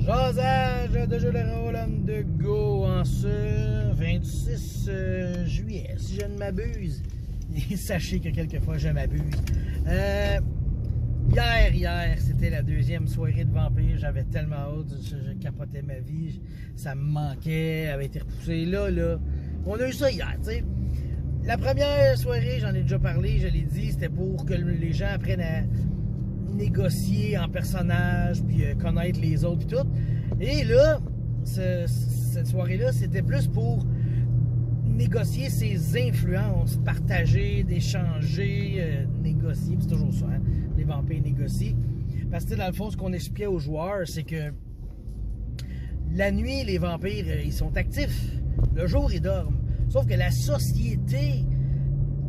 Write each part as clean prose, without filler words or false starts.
Jasage de jeu de rôle on the go en ce 26 juillet, si je ne m'abuse. Et sachez que quelquefois je m'abuse. Hier, c'était la deuxième soirée de Vampire. J'avais tellement hâte, je capotais ma vie. Ça me manquait, elle avait été repoussée. Là, on a eu ça hier, tu sais. La première soirée, j'en ai déjà parlé, je l'ai dit, c'était pour que les gens apprennent à négocier en personnage, puis connaître les autres et tout. Et là, cette soirée-là, c'était plus pour négocier ses influences, partager, d'échanger, négocier, c'est toujours ça, hein? Les vampires négocient. Parce que dans le fond, ce qu'on expliquait aux joueurs, c'est que la nuit, les vampires, ils sont actifs. Le jour, ils dorment. Sauf que la société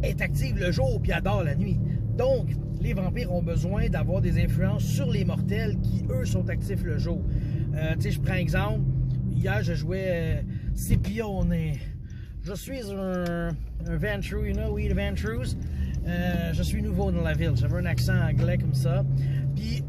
est active le jour puis adore la nuit. Donc, les vampires ont besoin d'avoir des influences sur les mortels qui, eux, sont actifs le jour. Tu sais, je prends exemple. Hier, je jouais Scipione. Je suis un Ventrue, you know, we the Ventrues. Je suis nouveau dans la ville. J'avais un accent anglais comme ça. Puis,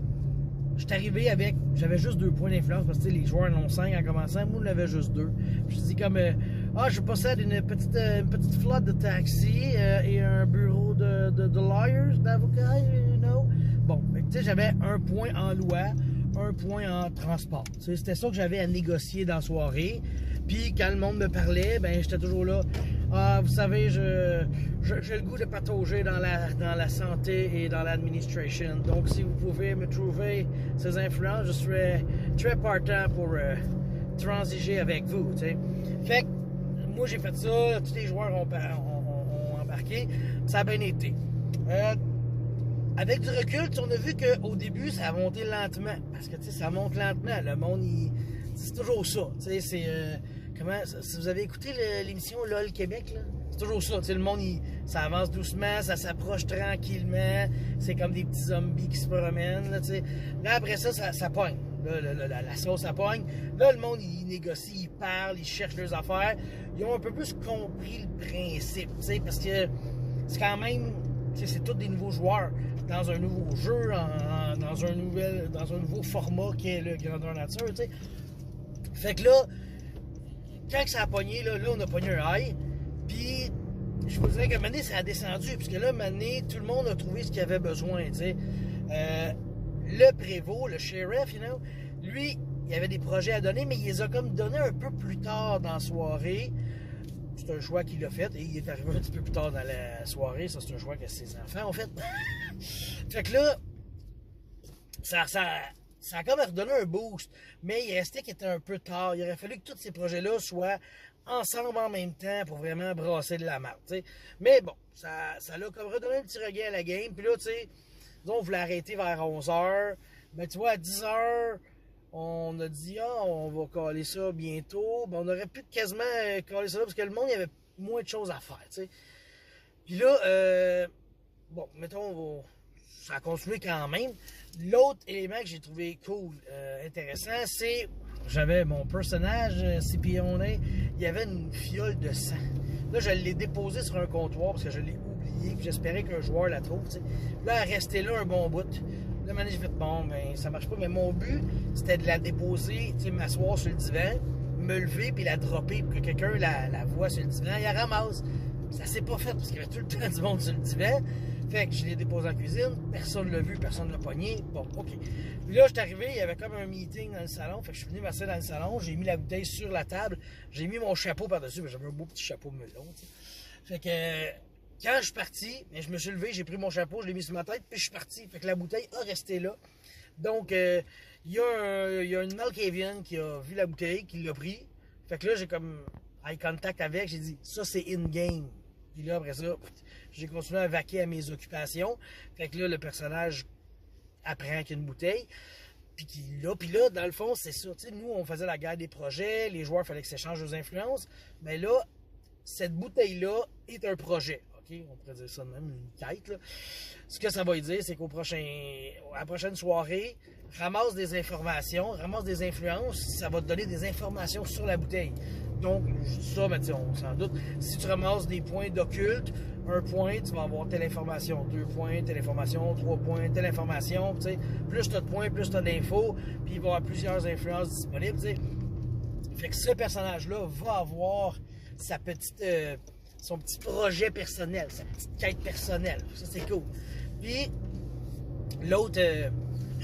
je suis arrivé avec... J'avais juste 2 points d'influence parce que les joueurs en ont 5 en commençant. Moi, j'en avais juste 2. Je me suis dit comme... je possède une petite flotte de taxis et un bureau de lawyers, d'avocats, you know. Bon, tu sais, j'avais 1 point en loi, 1 point en transport. C'était ça que j'avais à négocier dans la soirée. Puis quand le monde me parlait, ben j'étais toujours là. Ah, vous savez, j'ai le goût de patauger dans la santé et dans l'administration. Donc, si vous pouvez me trouver ces influences, je serais très partant pour transiger avec vous, tu sais. Fait que moi, j'ai fait ça, tous les joueurs ont embarqué, ça a bien été. Avec du recul, on a vu qu'au début, ça a monté lentement, parce que, tu sais, ça monte lentement, le monde, c'est toujours ça, tu sais, c'est, si vous avez écouté l'émission LOL Québec, là, c'est toujours ça, tu sais, le monde, ça avance doucement, ça s'approche tranquillement, c'est comme des petits zombies qui se promènent, là, tu sais. Là, après ça pogne. Là, la sauce, ça pogne. Là, le monde, il négocie, il parle, il cherche leurs affaires. Ils ont un peu plus compris le principe, tu sais, parce que c'est quand même, tu sais, c'est tous des nouveaux joueurs dans un nouveau jeu, dans un nouveau format qui est le grandeur nature, tu sais. Fait que là, quand ça a pogné, là on a pogné un high, puis je vous dirais qu'à un moment donné, ça a descendu, puisque là, à un moment donné, tout le monde a trouvé ce qu'il avait besoin, tu sais. Le prévôt, le sheriff, you know, lui, il avait des projets à donner, mais il les a comme donnés un peu plus tard dans la soirée. C'est un choix qu'il a fait, et il est arrivé un petit peu plus tard dans la soirée. Ça, c'est un choix que ses enfants ont fait. Fait que là, ça a comme redonné un boost, mais il restait qu'il était un peu tard. Il aurait fallu que tous ces projets-là soient ensemble en même temps pour vraiment brasser de la marde, tu sais. Mais bon, ça l'a comme redonné un petit regain à la game. Puis là, tu sais, on voulait arrêter vers 11h. Mais tu vois, à 10h, on a dit, on va caler ça bientôt. Ben, on aurait pu quasiment caler ça là parce que le monde, il y avait moins de choses à faire, tu sais. Puis là, bon, mettons, ça a continué quand même. L'autre élément que j'ai trouvé cool, intéressant, c'est, j'avais mon personnage, Scipione, il y avait une fiole de sang. Là, je l'ai déposée sur un comptoir parce que je l'ai oublié, puis j'espérais qu'un joueur la trouve, tu sais. Là, elle restait là un bon bout. Là, maintenant, j'ai fait, bon, ben, ça marche pas, mais mon but, c'était de la déposer, tu sais, m'asseoir sur le divan, me lever, puis la dropper pour que quelqu'un la voie sur le divan, il la ramasse. Ça s'est pas fait parce qu'il y avait tout le temps du monde sur le divan. Fait que je l'ai déposé en cuisine, personne l'a vu, personne l'a pogné. Bon, ok. Puis là, je suis arrivé, il y avait comme un meeting dans le salon. Fait que je suis venu m'asseoir dans le salon, j'ai mis la bouteille sur la table, j'ai mis mon chapeau par-dessus, j'avais un beau petit chapeau melon, tu sais. Fait que quand je suis parti, je me suis levé, j'ai pris mon chapeau, je l'ai mis sur ma tête, puis je suis parti. Fait que la bouteille a resté là. Donc, il y a une Malkavian qui a vu la bouteille, qui l'a pris. Fait que là, j'ai comme eye contact avec, j'ai dit, ça c'est in-game. Puis là, après ça, j'ai continué à vaquer à mes occupations. Fait que là, le personnage apprend qu'il y a une bouteille. Puis là, dans le fond, c'est ça. Tu sais, nous, on faisait la guerre des projets. Les joueurs, il fallait que s'échangent leurs influences. Mais là, cette bouteille-là est un projet. OK? OK? On pourrait dire ça de même, une quête, là. Ce que ça va dire, c'est à la prochaine soirée, ramasse des informations, ramasse des influences, ça va te donner des informations sur la bouteille. Donc, je dis ça, mais on s'en doute. Si tu ramasses des points d'occulte, 1 point, tu vas avoir telle information. 2 points, telle information. 3 points, telle information. T'sais. Plus tu as de points, plus tu as d'infos. Puis il va y avoir plusieurs influences disponibles. T'sais. Fait que ce personnage-là va avoir son petit projet personnel, sa petite quête personnelle. Ça, c'est cool. Puis, l'autre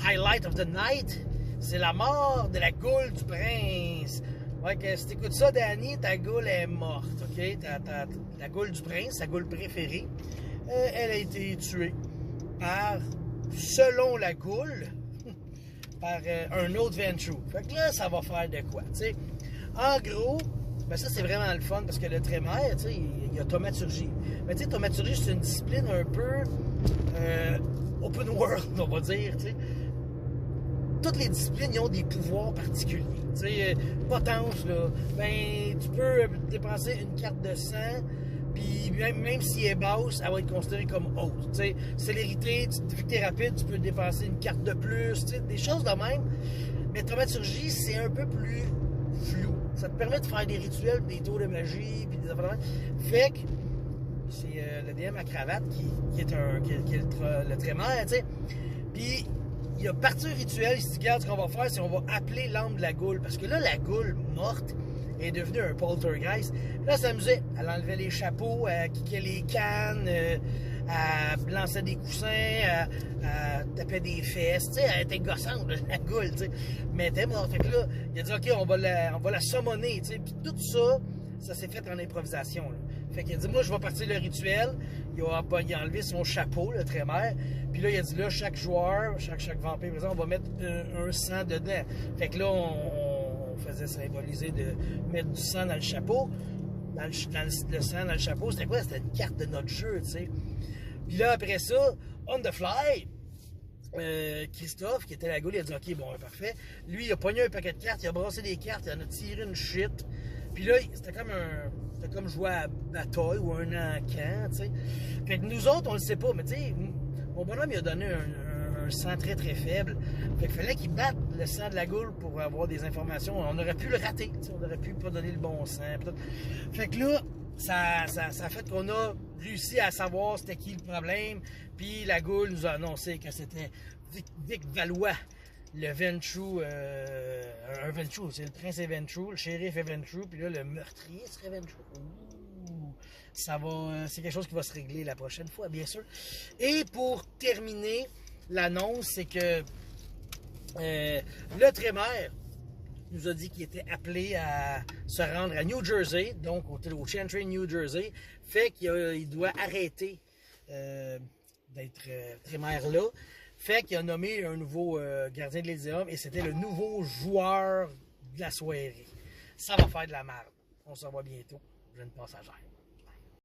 highlight of the night, c'est la mort de la goule du prince. Ouais, que si t'écoutes ça, Danny, ta goule est morte, OK? Ta goule du prince, ta goule préférée, elle a été tuée par, selon la goule, par un autre Ventrue. Fait que là, ça va faire de quoi, tu sais? En gros, ben ça, c'est vraiment le fun parce que le trémère, tu sais, il y a thaumaturgie. Mais tu sais, thaumaturgie, c'est une discipline un peu open world, on va dire, tu sais. Toutes les disciplines, ils ont des pouvoirs particuliers. Tu sais, potence, là, ben, tu peux dépenser une carte de sang, puis même si elle est basse, elle va être considérée comme haute. Tu sais, célérité, vu que t'es rapide, tu peux dépenser une carte de plus, tu sais, des choses de même. Mais thaumaturgie, c'est un peu plus flou. Ça te permet de faire des rituels, des tours de magie, puis des affaires de même. Fait que c'est le DM à cravate qui est le trémère, tu sais. Puis, il y a partie rituel, il se dit, regarde, ce qu'on va faire, c'est qu'on va appeler l'âme de la goule. Parce que là, la goule morte est devenue un poltergeist. Là, elle s'amusait. Elle enlevait les chapeaux, elle kickait les cannes, elle lançait des coussins, elle tapait des fesses. Tu sais, elle était gossante, la goule, tu sais. Mais elle était morte. Fait que là, il a dit, OK, on va la summoner, tu sais. Puis tout ça, ça s'est fait en improvisation, là. Fait qu'il a dit, moi, je vais partir le rituel. Il a enlevé son chapeau, le trémère. Puis là, il a dit, là, chaque joueur, chaque vampire, par exemple, on va mettre un sang dedans. Fait que là, on faisait symboliser de mettre du sang dans le chapeau. Le sang dans le chapeau, c'était quoi? C'était une carte de notre jeu, tu sais. Puis là, après ça, on the fly, Christophe, qui était la goule, il a dit, OK, bon, parfait. Lui, il a pogné un paquet de cartes, il a brassé des cartes, il en a tiré une shit. Puis là, c'était comme jouer à bataille ou un encan, tu sais. Fait que nous autres, on le sait pas, mais tu sais, mon bonhomme, il a donné un sang très très faible. Fait qu'il fallait qu'il batte le sang de la goule pour avoir des informations. On aurait pu le rater, tu sais, on aurait pu pas donner le bon sang. Fait que là, ça a fait qu'on a réussi à savoir c'était qui le problème. Puis la goule nous a annoncé que c'était Vic Valois, le Ventrue, un Ventrue, c'est le prince est Ventrue, le shérif est Ventrue, puis là, le meurtrier serait Ventrue. Ouh, c'est quelque chose qui va se régler la prochaine fois, bien sûr. Et pour terminer, l'annonce, c'est que le trémère nous a dit qu'il était appelé à se rendre à New Jersey, donc au Chantry, New Jersey, fait qu'il doit arrêter d'être trémère là. Fait qu'il a nommé un nouveau gardien de l'Elyséum et c'était le nouveau joueur de la soirée. Ça va faire de la merde. On se revoit bientôt. Jeune passagère.